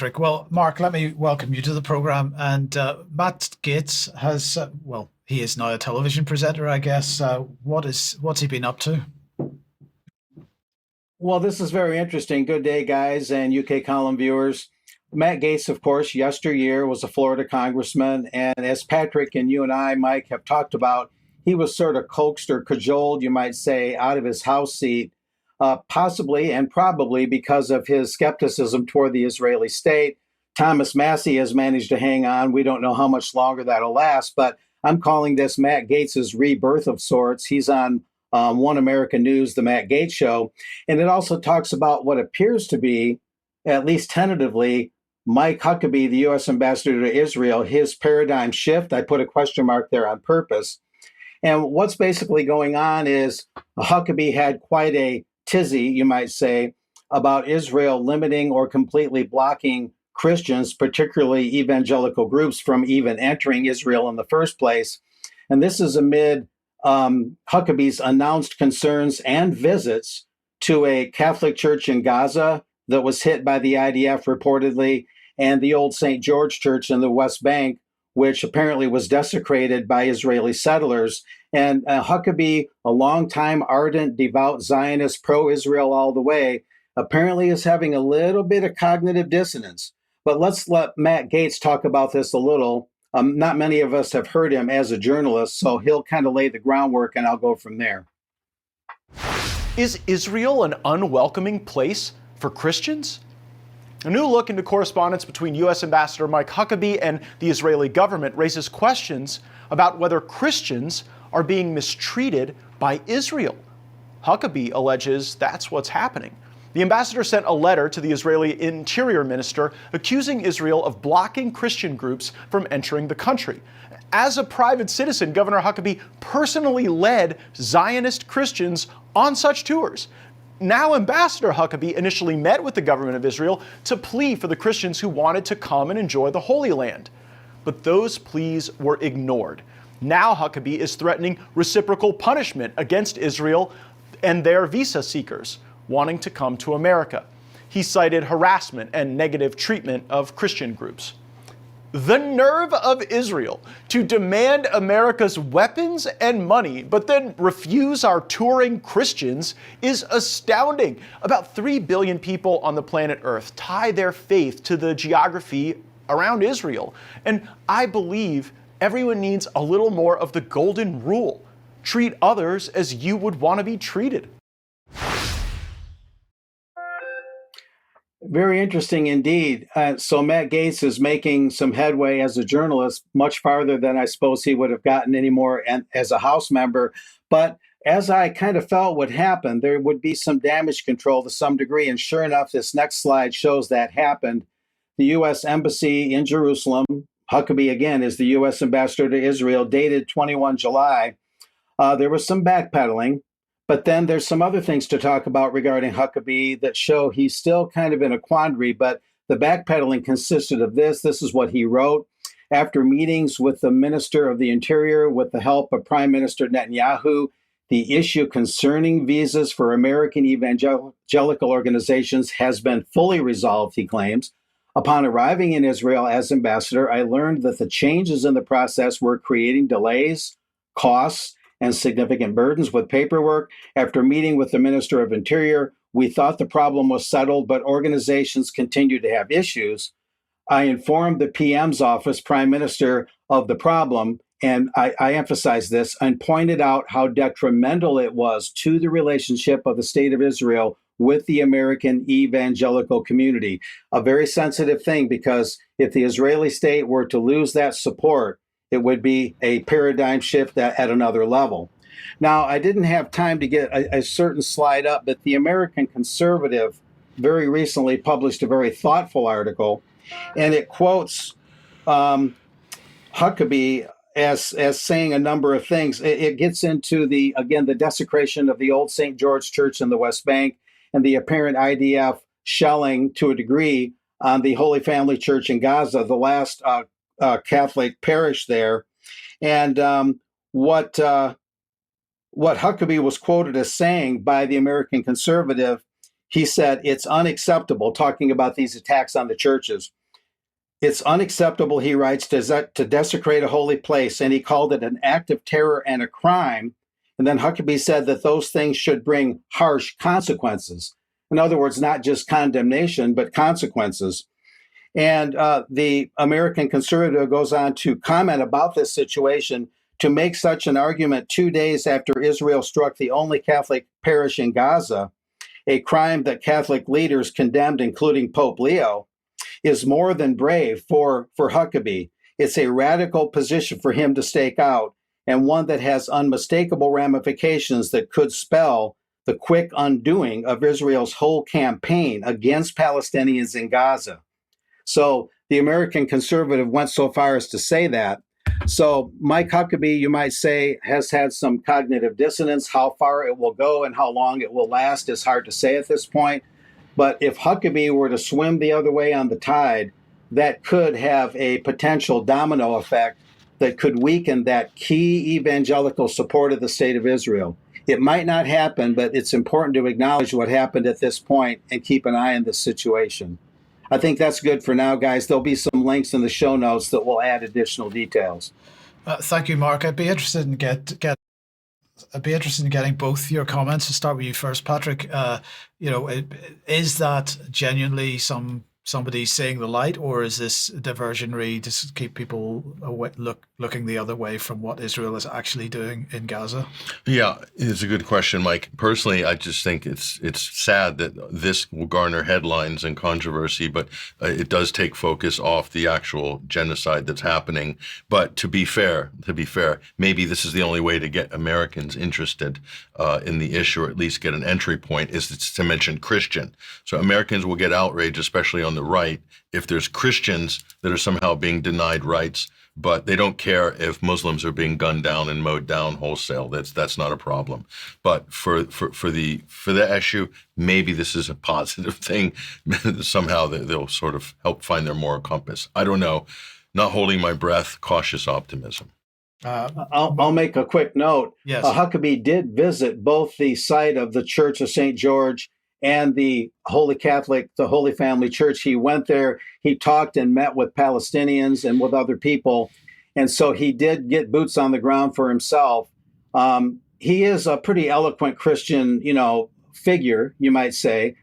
Patrick. Well, Mark, let me welcome you to the program. And Matt Gaetz has, he is now a television presenter, I guess. What's he been up to? Well, this is very interesting. Good day, guys, and UK column viewers. Matt Gaetz, of course, yesteryear was a Florida congressman. And as Patrick and you and I, Mike, have talked about, he was sort of coaxed or cajoled, you might say, out of his House seat, possibly and probably because of his skepticism toward the Israeli state. Thomas Massie has managed to hang on. We don't know how much longer that'll last, but I'm calling this Matt Gaetz's rebirth of sorts. He's on One American News, the Matt Gaetz Show. And it also talks about what appears to be, at least tentatively, Mike Huckabee, the U.S. ambassador to Israel, his paradigm shift. I put a question mark there on purpose. And what's basically going on is Huckabee had quite a tizzy, you might say, about Israel limiting or completely blocking Christians, particularly evangelical groups, from even entering Israel in the first place. And this is amid Huckabee's announced concerns and visits to a Catholic church in Gaza that was hit by the IDF reportedly, and the old St. George Church in the West Bank, which apparently was desecrated by Israeli settlers. And Huckabee, a longtime ardent, devout Zionist, pro-Israel all the way, apparently is having a little bit of cognitive dissonance. But let's let Matt Gaetz talk about this a little. Not many of us have heard him as a journalist, so he'll kind of lay the groundwork and I'll go from there. Is Israel an unwelcoming place for Christians? A new look into correspondence between U.S. Ambassador Mike Huckabee and the Israeli government raises questions about whether Christians are being mistreated by Israel. Huckabee alleges that's what's happening. The ambassador sent a letter to the Israeli Interior Minister accusing Israel of blocking Christian groups from entering the country. As a private citizen, Governor Huckabee personally led Zionist Christians on such tours. Now, Ambassador Huckabee initially met with the government of Israel to plea for the Christians who wanted to come and enjoy the Holy Land. But those pleas were ignored. Now Huckabee is threatening reciprocal punishment against Israel and their visa seekers wanting to come to America. He cited harassment and negative treatment of Christian groups. The nerve of Israel to demand America's weapons and money, but then refuse our touring Christians is astounding. About 3 billion people on the planet Earth tie their faith to the geography around Israel. And I believe everyone needs a little more of the golden rule. Treat others as you would want to be treated. Very interesting indeed. So Matt Gaetz is making some headway as a journalist, much farther than I suppose he would have gotten anymore as a House member. But as I kind of felt would happen, there would be some damage control to some degree. And sure enough, this next slide shows that happened. The U.S. Embassy in Jerusalem, Huckabee again is the U.S. ambassador to Israel, dated 21 July. There was some backpedaling. But then there's some other things to talk about regarding Huckabee that show he's still kind of in a quandary. But the backpedaling consisted of this. This is what he wrote. After meetings with the Minister of the Interior with the help of Prime Minister Netanyahu, the issue concerning visas for American evangelical organizations has been fully resolved, he claims. Upon arriving in Israel as ambassador, I learned that the changes in the process were creating delays, costs, and significant burdens with paperwork. After meeting with the Minister of Interior, we thought the problem was settled, but organizations continue to have issues. I informed the PM's office, Prime Minister, of the problem, and I emphasize this, and pointed out how detrimental it was to the relationship of the State of Israel with the American evangelical community. A very sensitive thing, because if the Israeli state were to lose that support, it would be a paradigm shift at another level. Now, I didn't have time to get a certain slide up, but the American Conservative very recently published a very thoughtful article, and it quotes Huckabee as saying a number of things. It gets into the desecration of the old St. George Church in the West Bank and the apparent IDF shelling to a degree on the Holy Family Church in Gaza, the last Catholic parish there. And what Huckabee was quoted as saying by the American Conservative, he said, it's unacceptable, talking about these attacks on the churches. It's unacceptable, he writes, to desecrate a holy place, and he called it an act of terror and a crime. And then Huckabee said that those things should bring harsh consequences. In other words, not just condemnation, but consequences. And the American Conservative goes on to comment about this situation. To make such an argument 2 days after Israel struck the only Catholic parish in Gaza, a crime that Catholic leaders condemned, including Pope Leo, is more than brave for Huckabee. It's a radical position for him to stake out, and one that has unmistakable ramifications that could spell the quick undoing of Israel's whole campaign against Palestinians in Gaza. So the American Conservative went so far as to say that. So Mike Huckabee, you might say, has had some cognitive dissonance. How far it will go and how long it will last is hard to say at this point. But if Huckabee were to swim the other way on the tide, that could have a potential domino effect that could weaken that key evangelical support of the state of Israel. It might not happen, but it's important to acknowledge what happened at this point and keep an eye on this situation. I think that's good for now, guys. There'll be some links in the show notes that will add additional details. Thank you, Mark. I'd be interested in getting both your comments. To start with you first, Patrick. Is that genuinely somebody seeing the light, or is this diversionary to keep people looking the other way from what Israel is actually doing in Gaza? Yeah, it's a good question, Mike. Personally, I just think it's sad that this will garner headlines and controversy, but it does take focus off the actual genocide that's happening. But to be fair, maybe this is the only way to get Americans interested in the issue, or at least get an entry point, is to mention Christian. So Americans will get outraged, especially on the right, if there's Christians that are somehow being denied rights, but they don't care if Muslims are being gunned down and mowed down wholesale. That's not a problem. But for the issue, maybe this is a positive thing. Somehow they'll sort of help find their moral compass. I don't know. Not holding my breath. Cautious optimism. I'll make a quick note. Yes. Huckabee did visit both the site of the Church of St. George and the Holy Family Church. He went there, he talked and met with Palestinians and with other people. And so he did get boots on the ground for himself. He is a pretty eloquent Christian, figure, you might say.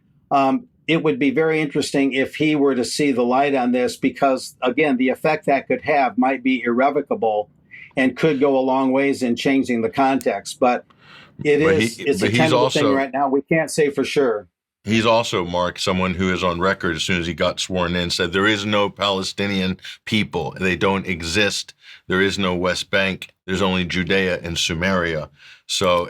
It would be very interesting if he were to see the light on this, because, again, the effect that could have might be irrevocable and could go a long ways in changing the context. But it's a tentative thing right now. We can't say for sure. He's also, Mark, someone who is on record as soon as he got sworn in, said there is no Palestinian people. They don't exist. There is no West Bank. There's only Judea and Samaria. So,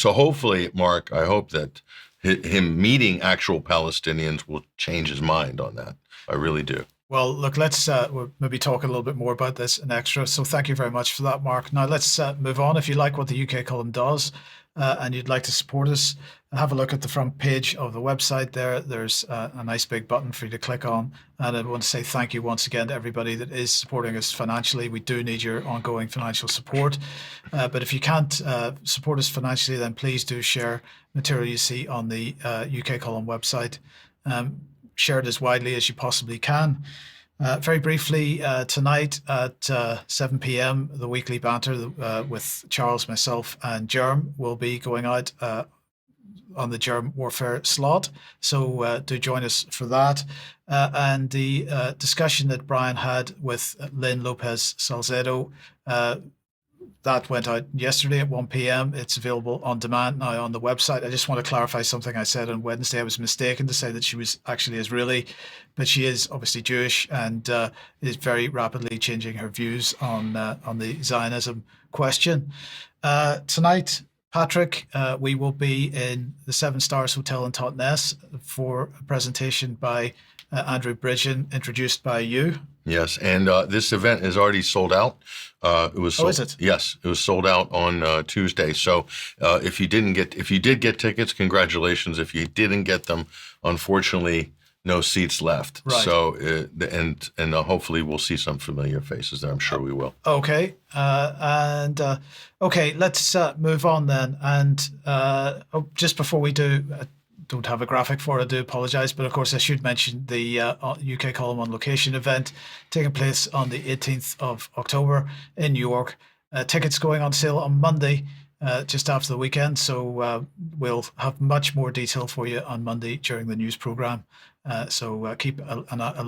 hopefully, Mark, I hope that him meeting actual Palestinians will change his mind on that. I really do. Well, look, let's we'll maybe talk a little bit more about this in extra. So thank you very much for that, Mark. Now let's move on. If you like what the UK column does and you'd like to support us, have a look at the front page of the website there. There's a nice big button for you to click on. And I want to say thank you once again to everybody that is supporting us financially. We do need your ongoing financial support. But if you can't support us financially, then please do share material you see on the UK column website. Share it as widely as you possibly can. Very briefly, tonight at 7 p.m., the weekly banter with Charles, myself, and Germ will be going out on the Germ Warfare slot. So do join us for that. And the discussion that Brian had with Lynn Lopez Salcedo, that went out yesterday at 1 p.m. It's available on demand now on the website. I just want to clarify something I said on Wednesday. I was mistaken to say that she was actually Israeli, but she is obviously Jewish and is very rapidly changing her views on the Zionism question. Tonight, Patrick, we will be in the Seven Stars Hotel in Totnes for a presentation by Andrew Bridgen, introduced by you. Yes, and this event is already sold out. It was sold, is it? Yes, it was sold out on Tuesday. So if you did get tickets, congratulations. If you didn't get them, unfortunately, no seats left. Right. So and hopefully we'll see some familiar faces there. I'm sure we will. Okay, okay, let's move on then. And just before we do, don't have a graphic for it. I do apologise, but of course I should mention the UK Column on Location event taking place on the 18th of October in New York. Tickets going on sale on Monday, just after the weekend. So we'll have much more detail for you on Monday during the news programme. So keep a